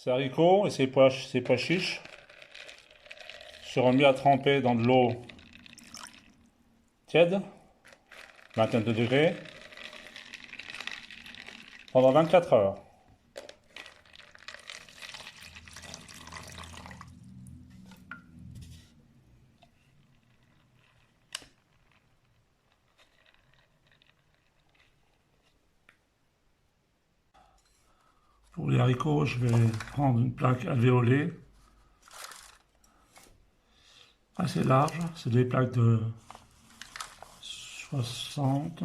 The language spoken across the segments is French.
Ces haricots et ces pois chiches seront mis à tremper dans de l'eau tiède, 22 degrés, pendant 24 heures. Pour les haricots, je vais prendre une plaque alvéolée assez large. C'est des plaques de 60,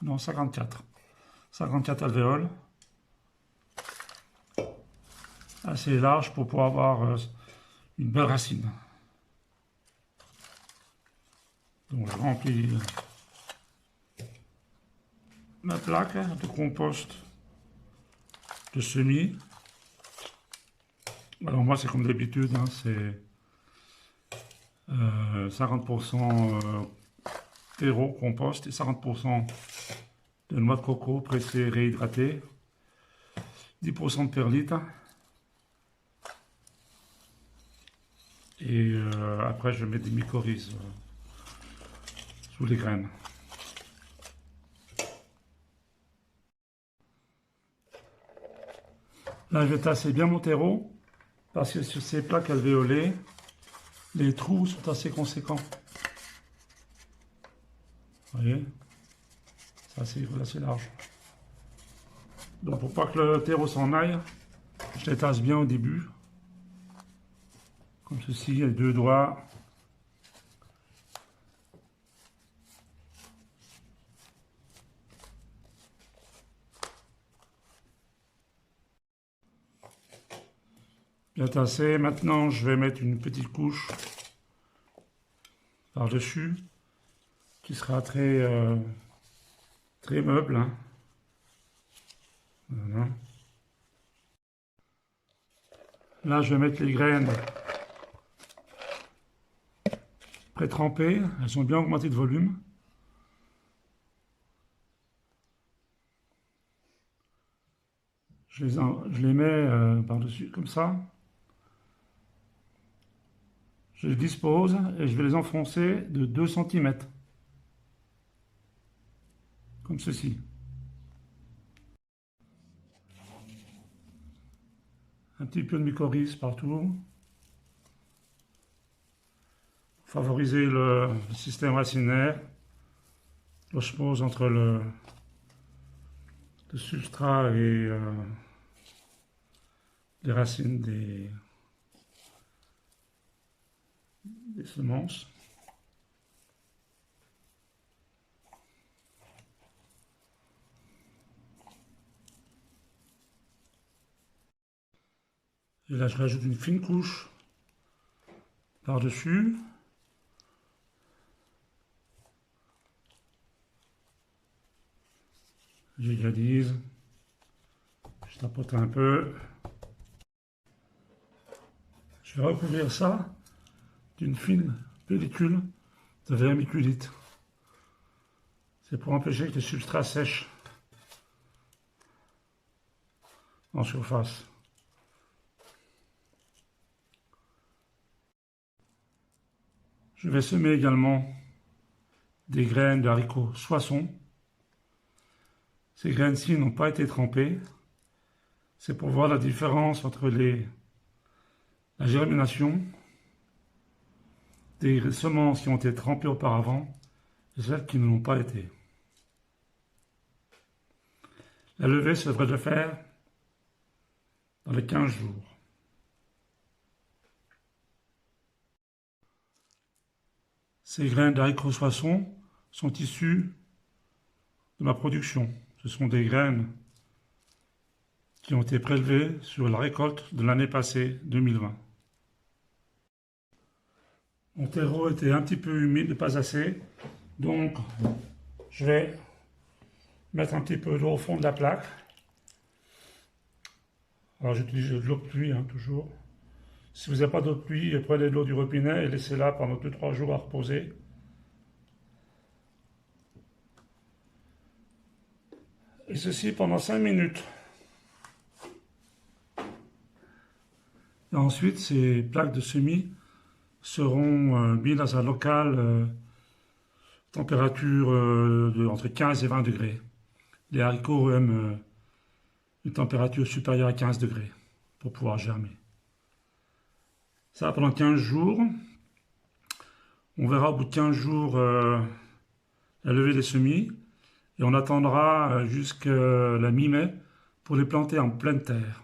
non 54. 54 alvéoles. Assez large pour pouvoir avoir une belle racine. Donc je remplis ma plaque de compost de semis. Alors moi c'est comme d'habitude, hein, c'est 50% terreau compost et 50% de noix de coco pressée réhydratée, 10% de perlite. Et après je mets des mycorhizes sous les graines. Là je vais tasser bien mon terreau parce que sur ces plaques alvéolées, les trous sont assez conséquents. Vous voyez, c'est assez large. Donc pour pas que le terreau s'en aille, je les tasse bien au début. Comme ceci, les deux doigts. Bien tassé. Maintenant, je vais mettre une petite couche par-dessus qui sera très meuble. Hein. Voilà. Là, je vais mettre les graines pré-trempées. Elles sont bien augmentées de volume. Je les mets par-dessus comme ça. Je les dispose et je vais les enfoncer de 2 cm. Comme ceci. Un petit peu de mycorhize partout. Favoriser le système racinaire. L'osmose entre le substrat et les racines des semences. Et là, je rajoute une fine couche par-dessus. J'égalise. Je tapote un peu. Je vais recouvrir ça d'une fine pellicule de vermiculite. C'est pour empêcher que les substrats sèchent en surface. Je vais semer également des graines de haricots Soissons. Ces graines-ci n'ont pas été trempées. C'est pour voir la différence entre la germination des semences qui ont été trempées auparavant et celles qui ne l'ont pas été. La levée se devrait le faire dans les 15 jours. Ces graines d'haricots Soissons sont issues de ma production. Ce sont des graines qui ont été prélevées sur la récolte de l'année passée, 2020. Mon terreau était un petit peu humide, pas assez, donc je vais mettre un petit peu d'eau au fond de la plaque. Alors j'utilise de l'eau de pluie, hein, toujours. Si vous n'avez pas d'eau de pluie, prenez de l'eau du robinet et laissez-la pendant 2-3 jours à reposer. Et ceci pendant 5 minutes. Et ensuite, ces plaques de semis seront mises dans un local température entre 15 et 20 degrés. Les haricots aiment une température supérieure à 15 degrés pour pouvoir germer. Ça pendant 15 jours. On verra au bout de 15 jours la levée des semis et on attendra jusqu'à la mi-mai pour les planter en pleine terre.